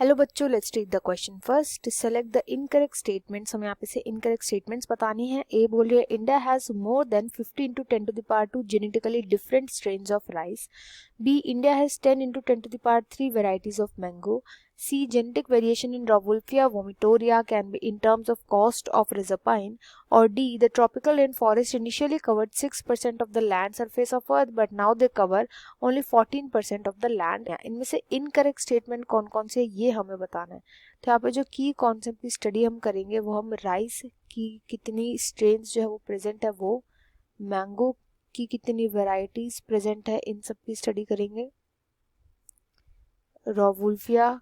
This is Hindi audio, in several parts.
हेलो बच्चों, let's read the question first. Select the incorrect statements. हमें यहाँ पे से इनकरेक्ट स्टेटमेंट्स बतानी है. ए बोल रही है India has more than 50 into 10 to the power 2 genetically different strains of rice. B India has 10 into 10 to the power 3 varieties of mango. C genetic variation in Rauwolfia vomitoria can be in terms of cost of Rizapine. Or D the tropical rainforest initially covered 6% of the land surface of earth but now they cover only 14% of the land. इनमें से इनकरेक्ट स्टेटमेंट कौन कौन से ये हमें बताना है. तो यहाँ पे जो की कॉन्सेप्ट की स्टडी हम करेंगे वो हम राइस की कितनी स्ट्रेन्स जो है वो प्रेजेंट है, वो मैंगो की कितनी वेराइटीज प्रेजेंट है, इन सब की स्टडी करेंगे. रॉवुल्फिया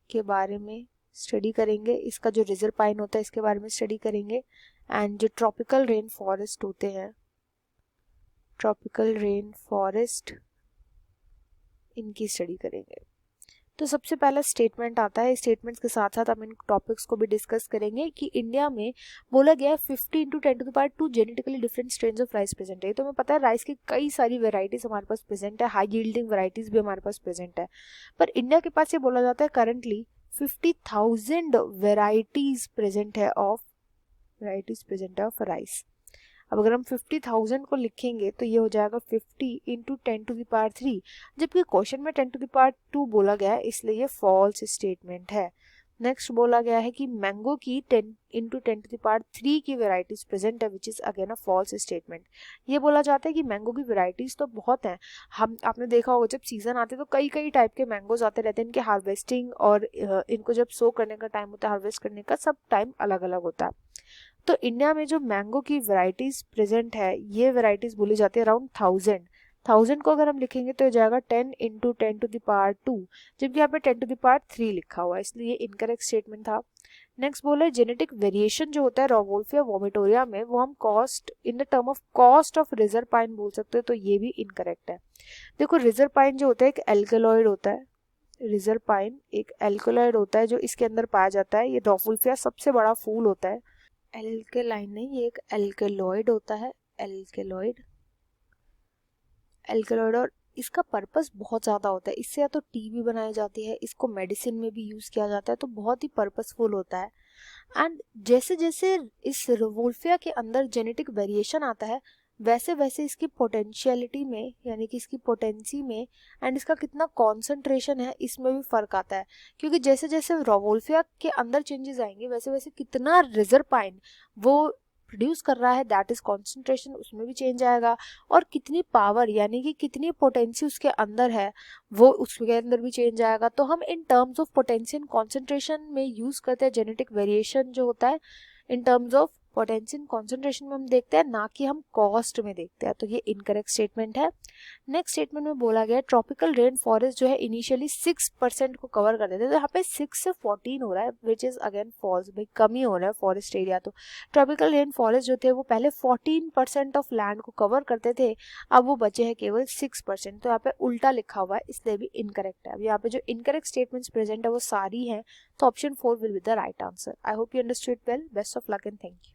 के बारे में स्टडी करेंगे, इसका जो रिजर्व पाइन होता है इसके बारे में स्टडी करेंगे. एंड जो ट्रॉपिकल रेन फॉरेस्ट होते हैं, ट्रॉपिकल रेन फॉरेस्ट, इनकी स्टडी करेंगे. तो सबसे पहला स्टेटमेंट आता है. स्टेटमेंट्स के साथ साथ हम इन टॉपिक्स को भी डिस्कस करेंगे कि इंडिया में बोला गया है 50 into 10 to the power 2 genetically different strains of rice present है. तो हमें पता है राइस की कई सारी वेराइटीज हमारे पास प्रेजेंट है, हाई यील्डिंग वेराइटीज भी हमारे पास प्रेजेंट है. पर इंडिया के पास ये बोला जाता है करंटली 50,000 वेराइटीज प्रेजेंट है ऑफ राइस. अब अगर हम 50,000 को लिखेंगे तो ये हो जाएगा 50 into 10 to the power 3, जबकि क्वेश्चन में 10 to the power 2 बोला गया है, इसलिए ये फॉल्स स्टेटमेंट है. नेक्स्ट बोला गया है कि मैंगो की 10 into 10 to the power 3 की वेराइटीज प्रेजेंट है, which is again a false statement. ये बोला जाता है कि मैंगो की वेराइटीज तो बहुत हैं. आपने देखा होगा जब सीजन आते हैं तो कई कई टाइप के मैंगोज आते रहते हैं. इनके हार्वेस्टिंग और इनको जब सो करने का टाइम होता है, हार्वेस्ट करने का, सब टाइम अलग अलग होता है. तो इंडिया में जो मैंगो की वेराइटीज प्रेजेंट है, ये वेराइटीज बोली जाती है अराउंड 1000 को अगर हम लिखेंगे तो हो जाएगा 10 into 10 to the power 2, जबकि यहाँ पे 10 to the power 3 लिखा हुआ है, इसलिए इनकरेक्ट स्टेटमेंट था. नेक्स्ट बोला है जेनेटिक वेरिएशन जो होता है रॉवोल्फिया वोमिटोरिया में, वो हम cost in the term of cost of reserve pine बोल सकते हैं, तो ये भी इनकरेक्ट है. देखो रिजर्व पाइन जो होता है एक एल्कलॉइड होता है. रिजर्व पाइन एक एल्कलॉइड होता है जो इसके अंदर पाया जाता है. ये रॉवोल्फिया सबसे बड़ा फूल होता है. एल्केलाइन नहीं, ये एक एल्केलॉइड होता है. एल्केलॉइड और इसका पर्पस बहुत ज़्यादा होता है. इससे या तो टी भी बनाई जाती है, इसको मेडिसिन में भी यूज़ किया जाता है, तो बहुत ही पर्पसफुल होता है. एंड जैसे जैसे इस रॉवोल्फिया के अंदर जेनेटिक वेरिएशन आता है, वैसे वैसे इसकी पोटेंशियलिटी में, यानी कि इसकी पोटेंसी में एंड इसका कितना कॉन्सेंट्रेशन है, इसमें भी फ़र्क आता है. क्योंकि जैसे जैसे रॉवोल्फिया के अंदर चेंजेस आएंगे वैसे वैसे कितना रिजर्व पाइन वो प्रोड्यूस कर रहा है, दैट इज कॉन्सेंट्रेशन, उसमें भी चेंज आएगा. और कितनी पावर यानी कि कितनी पोटेंसी उसके अंदर है, वो उसके अंदर भी चेंज आएगा. तो हम in terms of potency and concentration में यूज़ करते हैं जेनेटिक वेरिएशन जो होता है in terms of potency and concentration में हम देखते हैं, ना कि हम कॉस्ट में देखते हैं. तो ये इनकरेक्ट स्टेटमेंट है. नेक्स्ट स्टेटमेंट में बोला गया ट्रॉपिकल रेन फॉरेस्ट जो है इनिशियली 6% को कवर कर देते हैं, तो यहाँ पे 6 से 14 हो रहा है, विच इज अगेन फॉल्स. भाई कम ही हो रहा है फॉरेस्ट एरिया. तो ट्रॉपिकल रेन फॉरेस्ट जो थे वो पहले 14% ऑफ लैंड को कवर करते थे, अब वो बचे हैं केवल 6%. तो यहाँ पे उल्टा लिखा हुआ है, इसलिए भी इनकरेक्ट है. अब यहाँ पे जो इनकरेक्ट स्टेटमेंट्स प्रेजेंट है वो सारी हैं, तो option 4 will be the right answer. I hope you understood well. Best of luck and thank you.